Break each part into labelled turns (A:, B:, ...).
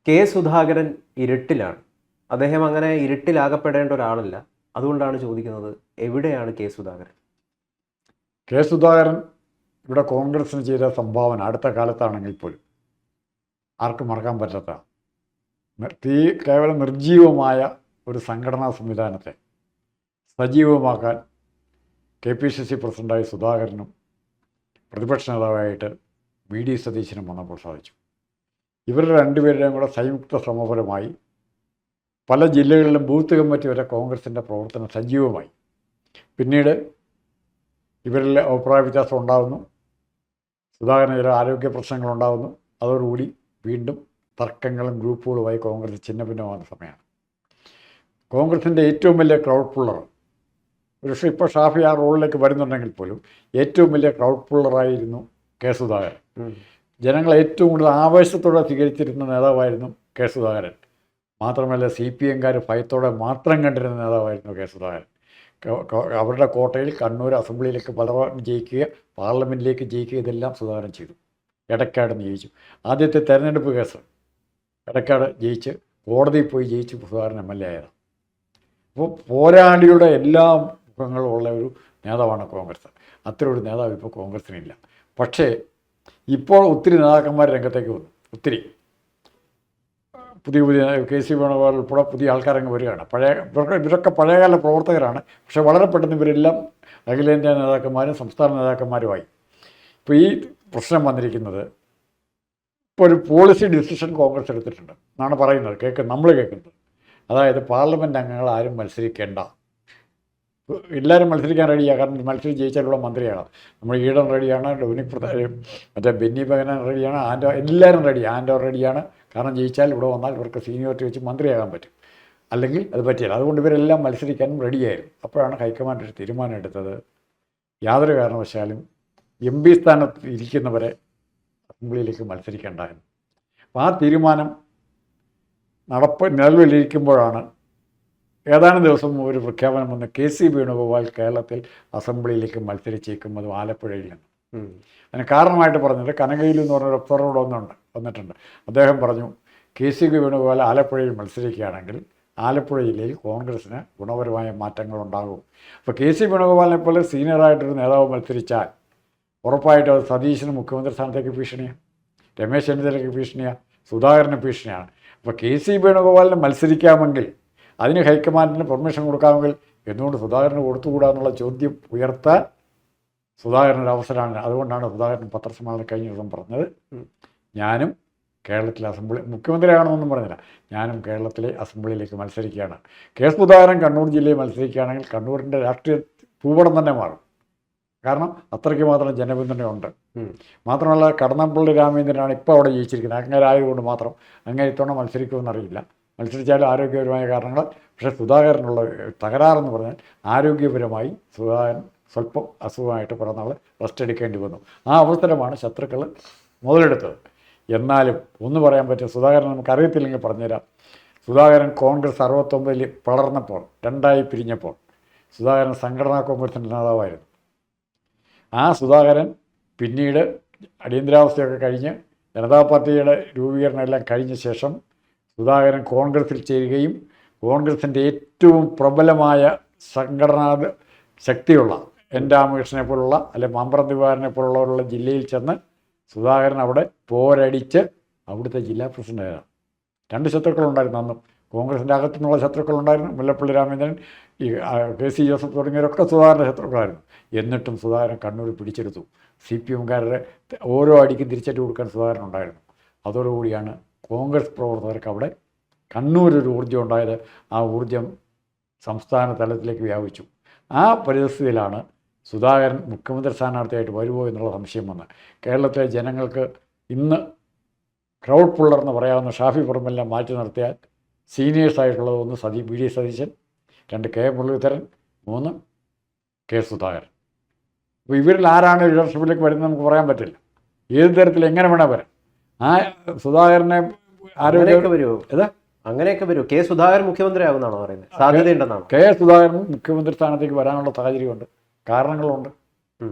A: K Sudhakaran ഇരുട്ടിലാണ്. അദ്ദേഹം അങ്ങനെ ഇരുട്ടിലാകപ്പെടേണ്ട ഒരാളല്ല. അതുകൊണ്ടാണ് ചോദിക്കുന്നത്, എവിടെയാണ് കെ സുധാകരൻ?
B: കെ സുധാകരൻ ഇവിടെ കോൺഗ്രസിന് ചെയ്ത സംഭാവന അടുത്ത കാലത്താണെങ്കിൽ പോലും ആർക്കും മറക്കാൻ പറ്റാത്ത കേവലം നിർജീവമായ ഒരു സംഘടനാ സംവിധാനത്തെ സജീവമാക്കാൻ കെ പി സി സി പ്രസിഡൻ്റായി സുധാകരനും പ്രതിപക്ഷ നേതാവായിട്ട് വി ഡി സതീശനും വന്നപ്പോൾ സാധിച്ചു. ഇവരുടെ രണ്ടുപേരുടെയും കൂടെ സംയുക്ത ശ്രമഫലമായി പല ജില്ലകളിലും ബൂത്ത് കമ്മിറ്റി വരെ കോൺഗ്രസിൻ്റെ പ്രവർത്തനം സജീവമായി. പിന്നീട് ഇവരിൽ അഭിപ്രായ വ്യത്യാസം ഉണ്ടാകുന്നു, സുധാകരന് ചില ആരോഗ്യ പ്രശ്നങ്ങളുണ്ടാകുന്നു. അതോടുകൂടി വീണ്ടും തർക്കങ്ങളും ഗ്രൂപ്പുകളുമായി കോൺഗ്രസ് ഛിന്ന ഭിന്നമാകുന്ന സമയമാണ്. കോൺഗ്രസിൻ്റെ ഏറ്റവും വലിയ ക്രൗഡ് പുള്ളർ, ഒരുപക്ഷെ ഇപ്പോൾ ഷാഫി ആ റോളിലേക്ക് വരുന്നുണ്ടെങ്കിൽ പോലും ഏറ്റവും വലിയ ക്രൗഡ് പുള്ളറായിരുന്നു കെ സുധാകരൻ. ജനങ്ങൾ ഏറ്റവും കൂടുതൽ ആവേശത്തോടെ സ്വീകരിച്ചിരുന്ന നേതാവായിരുന്നു കെ സുധാകരൻ. മാത്രമല്ല CPM-കാർ ഭയത്തോടെ മാത്രം കണ്ടിരുന്ന നേതാവായിരുന്നു കെ സുധാകരൻ. അവരുടെ കോട്ടയിൽ കണ്ണൂർ അസംബ്ലിയിലേക്ക് പലവട്ടം ജയിക്കുക, പാർലമെൻറ്റിലേക്ക് ജയിക്കുക, ഇതെല്ലാം സുധാകരൻ ചെയ്തു. എടക്കാട് ജയിച്ചു. ആദ്യത്തെ തെരഞ്ഞെടുപ്പ് കേസ് എടക്കാട് ജയിച്ച് കോടതിയിൽ പോയി ജയിച്ച് സുധാകരൻ MLA ആയതാണ്. അപ്പോൾ പോരാളിയുടെ എല്ലാ മുഖങ്ങളും ഉള്ള ഒരു നേതാവാണ് കോൺഗ്രസ്. അത്തരം ഒരു നേതാവ് ഇപ്പോൾ കോൺഗ്രസിനില്ല. പക്ഷേ ഇപ്പോൾ ഒത്തിരി നേതാക്കന്മാർ രംഗത്തേക്ക് വന്നു. ഒത്തിരി പുതിയ KC വേണുഗോപാൽ ഉൾപ്പെടെ പുതിയ ആൾക്കാരങ്ങ് വരികയാണ്. ഇവരൊക്കെ പഴയകാല പ്രവർത്തകരാണ്. പക്ഷേ വളരെ പെട്ടെന്ന് ഇവരെല്ലാം അഖിലേന്ത്യാ നേതാക്കന്മാരും സംസ്ഥാന നേതാക്കന്മാരുമായി. ഇപ്പോൾ ഈ പ്രശ്നം വന്നിരിക്കുന്നത്, ഇപ്പോൾ ഒരു പോളിസി ഡിസിഷൻ കോൺഗ്രസ് എടുത്തിട്ടുണ്ട് എന്നാണ് പറയുന്നത്, നമ്മൾ കേൾക്കുന്നത്. അതായത് പാർലമെൻറ്റ് അംഗങ്ങൾ ആരും മത്സരിക്കേണ്ട, എല്ലാവരും മത്സരിക്കാൻ റെഡിയാണ്. കാരണം മത്സരിച്ച് ജയിച്ചാലുള്ള മന്ത്രിയാണ്. നമ്മൾ ഈഡൻ റെഡിയാണ്, മറ്റേ ബെന്നി ബെഹനാൻ റെഡിയാണ്, എല്ലാവരും ആൻഡോ റെഡിയാണ്. കാരണം ജയിച്ചാൽ ഇവിടെ വന്നാൽ ഇവർക്ക് സീനിയോറിറ്റി വെച്ച് മന്ത്രിയാകാൻ പറ്റും, അല്ലെങ്കിൽ അത് പറ്റില്ല. അതുകൊണ്ട് ഇവരെല്ലാം മത്സരിക്കാനും റെഡിയായിരുന്നു. അപ്പോഴാണ് ഹൈക്കമാൻഡ് ഒരു തീരുമാനം എടുത്തത്, യാതൊരു കാരണവശാലും MP സ്ഥാനത്ത് ഇരിക്കുന്നവരെ അസംബ്ലിയിലേക്ക് മത്സരിക്കേണ്ടായിരുന്നു. അപ്പോൾ ആ തീരുമാനം നിലവിലിരിക്കുമ്പോഴാണ് ഏതാനും ദിവസം ഒരു പ്രഖ്യാപനം വന്ന് KC വേണുഗോപാൽ കേരളത്തിൽ അസംബ്ലിയിലേക്ക് മത്സരിച്ചേക്കും, അത് ആലപ്പുഴയിൽ നിന്ന്. അതിന് കാരണമായിട്ട് പറഞ്ഞത് കനകയിൽ എന്ന് പറഞ്ഞൊരു ഒബ്സർവർ വന്നിട്ടുണ്ട്. അദ്ദേഹം പറഞ്ഞു, KC വേണുഗോപാൽ ആലപ്പുഴയിൽ മത്സരിക്കുകയാണെങ്കിൽ ആലപ്പുഴ ജില്ലയിൽ കോൺഗ്രസ്സിന് ഗുണപരമായ മാറ്റങ്ങളുണ്ടാകും. അപ്പോൾ KC വേണുഗോപാലിനെ പോലെ സീനിയറായിട്ടൊരു നേതാവ് മത്സരിച്ചാൽ ഉറപ്പായിട്ടും അത് സതീശന് മുഖ്യമന്ത്രി സ്ഥാനത്തേക്ക് ഭീഷണിയാണ്, രമേശ് ചെന്നിത്തലയ്ക്ക് ഭീഷണിയാണ്, സുധാകരന് ഭീഷണിയാണ്. അപ്പോൾ KC വേണുഗോപാലിന് മത്സരിക്കാമെങ്കിൽ, അതിന് ഹൈക്കമാൻഡിന് പെർമിഷൻ കൊടുക്കാമെങ്കിൽ എന്തുകൊണ്ട് സുധാകരന് കൊടുത്തുകൂടാന്നുള്ള ചോദ്യം ഉയർത്താൻ സുധാകരനൊരു അവസരമാണ്. അതുകൊണ്ടാണ് സുധാകരൻ പത്രസമ്മേളനം കഴിഞ്ഞ ദിവസം പറഞ്ഞത്, ഞാനും കേരളത്തിലെ അസംബ്ലി മുഖ്യമന്ത്രിയാകണമെന്നും പറഞ്ഞില്ല, ഞാനും കേരളത്തിലെ അസംബ്ലിയിലേക്ക് മത്സരിക്കുകയാണ്. കെ സുധാകരൻ കണ്ണൂർ ജില്ലയിൽ മത്സരിക്കുകയാണെങ്കിൽ കണ്ണൂരിൻ്റെ രാഷ്ട്രീയ ഭൂപടം തന്നെ മാറും. കാരണം അത്രയ്ക്ക് മാത്രം ജനപിന്തുണയുണ്ട്. മാത്രമല്ല കടന്നപ്പള്ളി രാമചന്ദ്രനാണ് ഇപ്പോൾ അവിടെ ജയിച്ചിരിക്കുന്നത്. അങ്ങനെ ആയതുകൊണ്ട് മാത്രം അങ്ങനെ ഇത്തവണ മത്സരിക്കുമെന്നറിയില്ല. മത്സരിച്ചാലും ആരോഗ്യപരമായ കാരണങ്ങൾ. പക്ഷേ സുധാകരനുള്ള തകരാറെന്ന് പറഞ്ഞാൽ ആരോഗ്യപരമായി സുധാകരൻ സ്വല്പം അസുഖമായിട്ട് കുറേ നാൾ റെസ്റ്റ് എടുക്കേണ്ടി വന്നു. ആ അവസരമാണ് ശത്രുക്കൾ മുതലെടുത്തത്. എന്നാലും ഒന്ന് പറയാൻ പറ്റും, സുധാകരൻ നമുക്കറിയത്തില്ലെങ്കിൽ പറഞ്ഞുതരാം. സുധാകരൻ കോൺഗ്രസ് 69 വളർന്നപ്പോൾ, രണ്ടായി പിരിഞ്ഞപ്പോൾ സുധാകരൻ സംഘടനാ കോൺഗ്രസിൻ്റെ നേതാവായിരുന്നു. ആ സുധാകരൻ പിന്നീട് അടിയന്തരാവസ്ഥയൊക്കെ കഴിഞ്ഞ് ജനതാ പാർട്ടിയുടെ രൂപീകരണം എല്ലാം കഴിഞ്ഞ ശേഷം സുധാകരൻ കോൺഗ്രസിൽ ചേരുകയും കോൺഗ്രസിൻ്റെ ഏറ്റവും പ്രബലമായ സംഘടനാ ശക്തിയുള്ള N രാമകൃഷ്ണനെ പോലുള്ള അല്ലെങ്കിൽ മമ്പ്രം ദിവാകരനെ പോലുള്ളവരുള്ള ജില്ലയിൽ ചെന്ന് സുധാകരൻ അവിടെ പോരടിച്ച് അവിടുത്തെ ജില്ലാ പ്രസിഡൻ്റായിരുന്നു. 2 ശത്രുക്കളുണ്ടായിരുന്നു അന്നും. കോൺഗ്രസിൻ്റെ അകത്തുനിന്നുള്ള ശത്രുക്കളുണ്ടായിരുന്നു. മുല്ലപ്പള്ളി രാമചന്ദ്രൻ, ഈ KC ജോസഫ് തുടങ്ങിയവരൊക്കെ സുധാകരൻ്റെ ശത്രുക്കളായിരുന്നു. എന്നിട്ടും സുധാകരൻ കണ്ണൂർ പിടിച്ചെടുത്തു. CPM-കാരുടെ ഓരോ അടിക്കും തിരിച്ചടി കൊടുക്കാൻ സുധാകരൻ ഉണ്ടായിരുന്നു. അതോടുകൂടിയാണ് കോൺഗ്രസ് പ്രവർത്തകർക്ക് അവിടെ കണ്ണൂരൊരു ഊർജ്ജം ഉണ്ടായത്. ആ ഊർജ്ജം സംസ്ഥാന തലത്തിലേക്ക് വ്യാപിച്ചു. ആ പരിസ്ഥിതിയിലാണ് സുധാകരൻ മുഖ്യമന്ത്രി സ്ഥാനാർത്ഥിയായിട്ട് വരുമോ എന്നുള്ള സംശയം വന്ന്. കേരളത്തിലെ ജനങ്ങൾക്ക് ഇന്ന് ക്രൗഡ് പുള്ളർന്ന് പറയാവുന്ന ഷാഫി പറമ്പലിനെ മാറ്റി നിർത്തിയാൽ സീനിയേഴ്സായിട്ടുള്ളത് 1 V D Satheesan, 2 K Muraleedharan, 3 K Sudhakaran. അപ്പോൾ ഇവരിൽ ആരാണ് ലീഡർഷിപ്പിലേക്ക് വരുന്നത് നമുക്ക് പറയാൻ പറ്റില്ല. ഏത് തരത്തിൽ എങ്ങനെ വേണേൽ വരാം. ആ സുധാകരനെ
A: ആരോഗ്യമൊക്കെ വരുമോ? അങ്ങനെയൊക്കെ വരുമോ? കെ സുധാകരൻ മുഖ്യമന്ത്രി ആകുന്നാണോ പറയുന്നത്? സാധ്യതയുണ്ടെന്നാണ്.
B: കെ സുധാകരൻ മുഖ്യമന്ത്രി സ്ഥാനത്തേക്ക് വരാനുള്ള സാഹചര്യമുണ്ട്, കാരണങ്ങളുണ്ട്.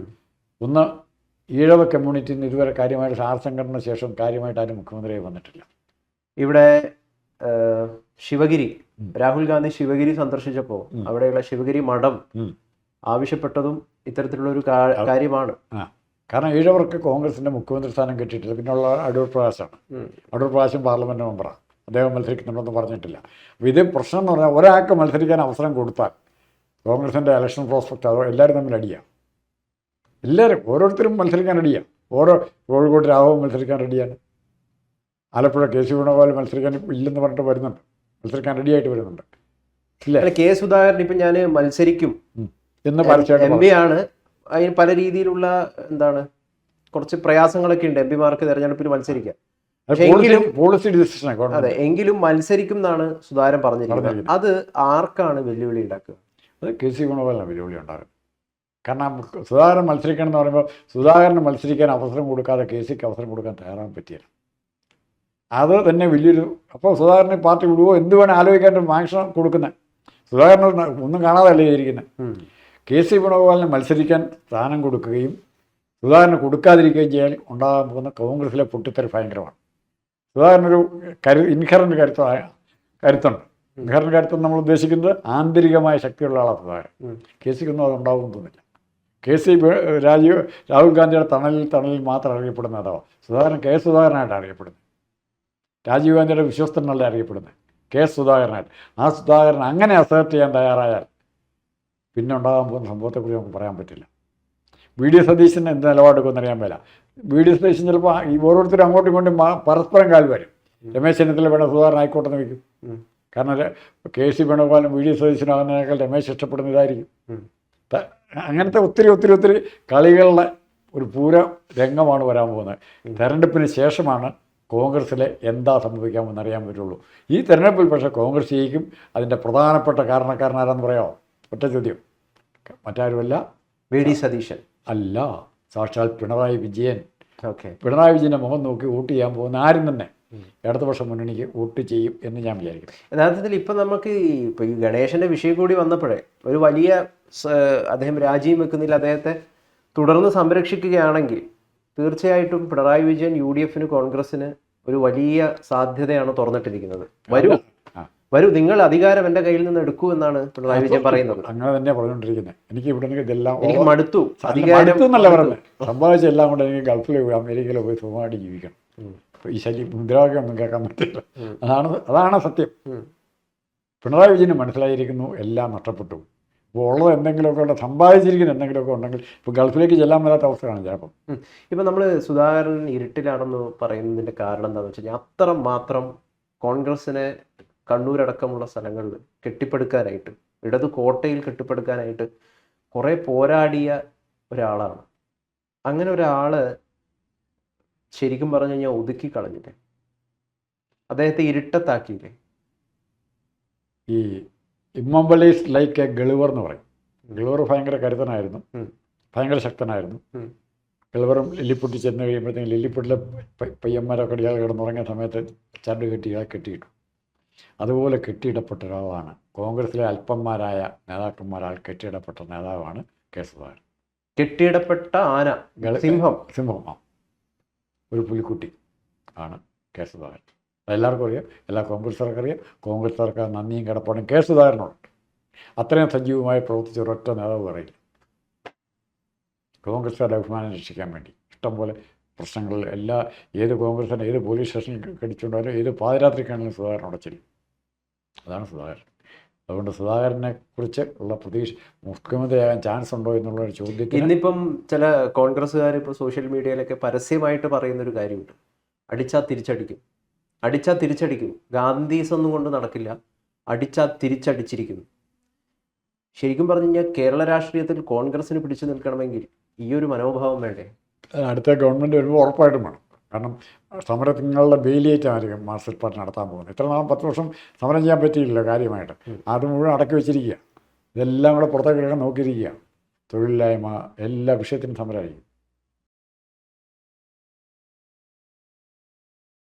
B: ഒന്ന്, ഈഴവ കമ്മ്യൂണിറ്റിന് ഇതുവരെ കാര്യമായിട്ട് സംഘടന ശേഷം കാര്യമായിട്ട് ആരും മുഖ്യമന്ത്രിയായി വന്നിട്ടില്ല.
A: ഇവിടെ ശിവഗിരി, രാഹുൽ ഗാന്ധി ശിവഗിരി സന്ദർശിച്ചപ്പോൾ അവിടെയുള്ള ശിവഗിരി മഠം ആവശ്യപ്പെട്ടതും ഇത്തരത്തിലുള്ള ഒരു കാര്യമാണ്.
B: കാരണം ഈഴവർക്ക് കോൺഗ്രസിന്റെ മുഖ്യമന്ത്രി സ്ഥാനം കിട്ടിയിട്ടില്ല. പിന്നുള്ള അടൂർ പ്രകാശാണ്. അടൂർ പ്രകാശം പാർലമെന്റ് മെമ്പറാണ്. അദ്ദേഹം മത്സരിക്കുന്നുണ്ടെന്ന് പറഞ്ഞിട്ടില്ല. അപ്പോൾ ഇത് പ്രശ്നം എന്ന് പറഞ്ഞാൽ ഒരാൾക്ക് മത്സരിക്കാൻ അവസരം കൊടുത്താൽ കോൺഗ്രസിൻ്റെ ഇലക്ഷൻ പ്രോസ്പെക്റ്റ് അതോ എല്ലാവരും തമ്മിൽ അടിയാണ്. എല്ലാവരും ഓരോരുത്തരും മത്സരിക്കാൻ റെഡിയാണ്. കോഴിക്കോട് രാഘവൻ മത്സരിക്കാൻ റെഡിയാണ്. ആലപ്പുഴ KC വേണുഗോപാൽ മത്സരിക്കാൻ ഇല്ലെന്ന് പറഞ്ഞിട്ട് വരുന്നുണ്ട്, മത്സരിക്കാൻ റെഡിയായിട്ട് വരുന്നുണ്ട്.
A: ഇല്ല, K സുധാകരൻ ഇപ്പം ഞാൻ മത്സരിക്കും
B: എന്ന് പരസ്യമായിട്ട്
A: MP ആണ്. അതിന് പല രീതിയിലുള്ള കുറച്ച് പ്രയാസങ്ങളൊക്കെ ഉണ്ട് MP മാർക്ക് തെരഞ്ഞെടുപ്പിൽ മത്സരിക്കാൻ.
B: Policy decision.
A: അതെ, എങ്കിലും മത്സരിക്കും എന്നാണ് സുധാകരൻ പറഞ്ഞിരിക്കുന്നത്. അത് ആർക്കാണ് വെല്ലുവിളി ഉണ്ടാക്കുക?
B: അത് KC വേണുഗോപാലിന് വെല്ലുവിളി ഉണ്ടാകും. കാരണം സുധാകരൻ മത്സരിക്കണം എന്ന് പറയുമ്പോൾ സുധാകരന് മത്സരിക്കാൻ അവസരം കൊടുക്കാതെ KCക്ക് അവസരം കൊടുക്കാൻ തയ്യാറാൻ പറ്റിയില്ല. അത് തന്നെ വലിയൊരു. അപ്പോൾ സുധാകരനെ പാർട്ടി വിടുവോ എന്ത് വേണേൽ ആലോചിക്കാൻ മാക്സിമം കൊടുക്കുന്നത്. സുധാകരൻ ഒന്നും കാണാതല്ലേ ഇരിക്കുന്നത്. KC വേണുഗോപാലിന് മത്സരിക്കാൻ സ്ഥാനം കൊടുക്കുകയും സുധാകരന് കൊടുക്കാതിരിക്കുകയും ചെയ്യാൻ ഉണ്ടാകാൻ പോകുന്ന കോൺഗ്രസിലെ പൊട്ടിത്തെറി ഭയങ്കരമാണ്. സുധാകരനൊരു ഇൻഹറൻ്റ് കരുത്തുണ്ട്. ഇൻഹറൻ്റ് കരുത്തെന്ന് നമ്മൾ ഉദ്ദേശിക്കുന്നത് ആന്തരികമായ ശക്തിയുള്ള ആളാണ് സുധാകരൻ. KCക്കൊന്നും അതുണ്ടാവുമെന്ന് തോന്നുന്നില്ല. KC രാഹുൽ ഗാന്ധിയുടെ തണലിൽ മാത്രം അറിയപ്പെടുന്ന നേതാവ്. സുധാകരൻ K സുധാകരനായിട്ട് അറിയപ്പെടുന്നത്. രാജീവ് ഗാന്ധിയുടെ വിശ്വസ്തനല്ല അറിയപ്പെടുന്നത്, K സുധാകരനായിട്ട്. ആ സുധാകരൻ അങ്ങനെ അസേർട്ട് ചെയ്യാൻ തയ്യാറായാൽ പിന്നെ ഉണ്ടാകാൻ പോകുന്ന സംഭവത്തെക്കുറിച്ച് നമുക്ക് പറയാൻ പറ്റില്ല. VD സതീശന് എന്ത് നിലപാടെടുക്കുമെന്ന് അറിയാൻ മേല. VD സതീശൻ ചിലപ്പോൾ ഈ ഓരോരുത്തരും അങ്ങോട്ടും ഇങ്ങോട്ടും പരസ്പരം കാൽ വരും. രമേശ് ചെന്നിത്തല വേണം സുധാകരൻ ആയിക്കോട്ടെ എന്ന് വയ്ക്കും. കാരണം KC വേണുഗോപാലും VD സതീശനാകുന്നതിനേക്കാൾ രമേശ് ഇഷ്ടപ്പെടുന്ന ഇതായിരിക്കും. അങ്ങനത്തെ ഒത്തിരി കളികളുടെ ഒരു പൂര രംഗമാണ് വരാൻ പോകുന്നത്. തെരഞ്ഞെടുപ്പിന് ശേഷമാണ് കോൺഗ്രസ്സിലെ എന്താ സംഭവിക്കാമെന്ന് അറിയാൻ പറ്റുള്ളൂ. ഈ തെരഞ്ഞെടുപ്പിൽ പക്ഷേ കോൺഗ്രസ് ജയിക്കും. അതിൻ്റെ പ്രധാനപ്പെട്ട കാരണക്കാരനാരാന്ന് പറയാമോ? ഒറ്റ ചോദ്യം. മറ്റാരുമല്ല,
A: VD സതീശൻ
B: അല്ല, സാക്ഷാൽ പിണറായി വിജയൻ.
A: ഓക്കെ,
B: പിണറായി വിജയൻ്റെ മുഖം നോക്കി വോട്ട് ചെയ്യാൻ പോകുന്ന ആരും തന്നെ ഇടതുപക്ഷ മുന്നണിക്ക് വോട്ട് ചെയ്യും എന്ന് ഞാൻ വിചാരിക്കുന്നു.
A: യഥാർത്ഥത്തിൽ ഇപ്പം നമുക്ക് ഇപ്പോൾ ഈ ഗണേശൻ്റെ വിഷയം കൂടി വന്നപ്പോഴേ ഒരു വലിയ അദ്ദേഹം രാജിയും വെക്കുന്നില്ല, അദ്ദേഹത്തെ തുടർന്ന് സംരക്ഷിക്കുകയാണെങ്കിൽ തീർച്ചയായിട്ടും പിണറായി വിജയൻ UDFന് കോൺഗ്രസ്സിന് ഒരു വലിയ സാധ്യതയാണ് തുറന്നിട്ടിരിക്കുന്നത്. വരൂ നിങ്ങൾ അധികാരം എൻ്റെ കയ്യിൽ നിന്ന് എടുക്കൂ എന്നാണ് പിണറായി വിജയൻ പറയുന്നത്.
B: അങ്ങനെ തന്നെ പറഞ്ഞുകൊണ്ടിരിക്കുന്നത്. എനിക്ക് ഇവിടെ നിന്ന് ഇതെല്ലാം
A: എനിക്ക് മടുത്തു,
B: അധികാരം എന്നല്ല പറയുന്നത്. സമ്പാദിച്ച എല്ലാം കൊണ്ട് എനിക്ക് ഗൾഫിലോ അമേരിക്കയിലോ പോയി സുഖമായിട്ട് ജീവിക്കണം. ഈ മുദ്രാവാക്യം ഒന്നും കേൾക്കാൻ പറ്റില്ല. അതാണ് സത്യം. പിണറായി വിജയന് മനസ്സിലായിരിക്കുന്നു എല്ലാം നഷ്ടപ്പെട്ടു. ഇപ്പോൾ ഉള്ളത് എന്തെങ്കിലുമൊക്കെ സമ്പാദിച്ചിരിക്കുന്ന എന്തെങ്കിലുമൊക്കെ ഉണ്ടെങ്കിൽ ഇപ്പോൾ ഗൾഫിലേക്ക് ചെല്ലാൻ വരാത്ത അവസ്ഥയാണ് ചിലപ്പം.
A: ഇപ്പം നമ്മൾ സുധാകരൻ ഇരുട്ടിലാണെന്ന് പറയുന്നതിൻ്റെ കാരണം എന്താണെന്ന് വെച്ച് കഴിഞ്ഞാൽ അത്രമാത്രം കോൺഗ്രസ്സിനെ കണ്ണൂരടക്കമുള്ള സ്ഥലങ്ങളിൽ കെട്ടിപ്പടുക്കാനായിട്ട്, ഇടതു കോട്ടയിൽ കെട്ടിപ്പടുക്കാനായിട്ട് കുറേ പോരാടിയ ഒരാളാണ്. അങ്ങനെ ഒരാൾ ശരിക്കും പറഞ്ഞു കഴിഞ്ഞാൽ ഒതുക്കി കളഞ്ഞില്ലേ, അദ്ദേഹത്തെ ഇരുട്ടത്താക്കിയില്ലേ.
B: ഈ ഇമ്മംബലീസ് ലൈക്ക് എ ഗളിവർ എന്ന് പറയും. ഗളിവർ ഭയങ്കര കരുത്തനായിരുന്നു, ഭയങ്കര ശക്തനായിരുന്നു. ഗളിവറും ലില്ലിപ്പൊട്ടി ചെന്ന് കഴിയുമ്പോഴത്തേക്കും ലില്ലിപ്പൊട്ടിലെ പയ്യന്മാരൊക്കെ ഇയാൾ കിടന്നുറങ്ങിയ സമയത്ത് ചരട് കെട്ടി ഇയാളെ കെട്ടിയിട്ടു. അതുപോലെ കെട്ടിയിടപ്പെട്ട ഒരാളാണ് കോൺഗ്രസിലെ അല്പന്മാരായ നേതാക്കന്മാരാൽ കെട്ടിയിടപ്പെട്ട നേതാവാണ് K സുധാകരൻ.
A: കെട്ടിയിടപ്പെട്ട ആന,
B: സിംഹം ഒരു പുലിക്കുട്ടി ആണ് K സുധാകരൻ. അതെല്ലാവർക്കും അറിയാം, എല്ലാ കോൺഗ്രസ്സുകാർക്കും അറിയാം. കോൺഗ്രസ്സുകാർക്ക് നന്ദിയും കിടപ്പാടും K സുധാകരനുണ്ട്. അത്രയും സജീവമായി പ്രവർത്തിച്ച ഒരൊറ്റ നേതാവ് പറയില്ല. കോൺഗ്രസ്സുകാരുടെ അഭിമാനം രക്ഷിക്കാൻ വേണ്ടി ഇഷ്ടംപോലെ പ്രശ്നങ്ങളിൽ ഏത് കോൺഗ്രസ്സിനെ ഏത് പോലീസ് സ്റ്റേഷനിൽ കടിച്ചുകൊണ്ടാലും ഏത് പാതിരാത്രിക്കാണെങ്കിലും സുധാകരൻ ഉടച്ചില്ല. അതാണ് സുധാകരൻ. അതുകൊണ്ട് സുധാകരനെ കുറിച്ച് ഉള്ള പ്രതീക്ഷ മുഖ്യമന്ത്രിയാകാൻ ചാൻസ് ഉണ്ടോ എന്നുള്ളൊരു ചോദ്യത്തിന്
A: ഇന്നിപ്പം ചില കോൺഗ്രസ്സുകാർ ഇപ്പോൾ സോഷ്യൽ മീഡിയയിലൊക്കെ പരസ്യമായിട്ട് പറയുന്നൊരു കാര്യമുണ്ട്, അടിച്ചാൽ തിരിച്ചടിക്കും. ഗാന്ധീസ് ഒന്നും കൊണ്ട് നടക്കില്ല, അടിച്ചാൽ തിരിച്ചടിച്ചിരിക്കുന്നു. ശരിക്കും പറഞ്ഞു കഴിഞ്ഞാൽ കേരള രാഷ്ട്രീയത്തിൽ കോൺഗ്രസ്സിന് പിടിച്ചു നിൽക്കണമെങ്കിൽ ഈ ഒരു മനോഭാവം വേണ്ടേ?
B: അടുത്ത ഗവൺമെൻറ് വരുമ്പോൾ ഉറപ്പായിട്ടും വേണം. കാരണം സമരങ്ങളുടെ ബെയിലിയേറ്റായിരിക്കും മാർക്സിസ്റ്റ് പാർട്ടി നടത്താൻ പോകുന്നത്. ഇത്ര നാളും 10 വർഷം സമരം ചെയ്യാൻ പറ്റിയില്ല കാര്യമായിട്ട്. അത് മുഴുവൻ അടക്കി വെച്ചിരിക്കുക. ഇതെല്ലാം കൂടെ പുറത്തേക്ക് എടുക്കാൻ നോക്കിയിരിക്കുക. തൊഴിലില്ലായ്മ എല്ലാ വിഷയത്തിനും സമരമായിരിക്കും.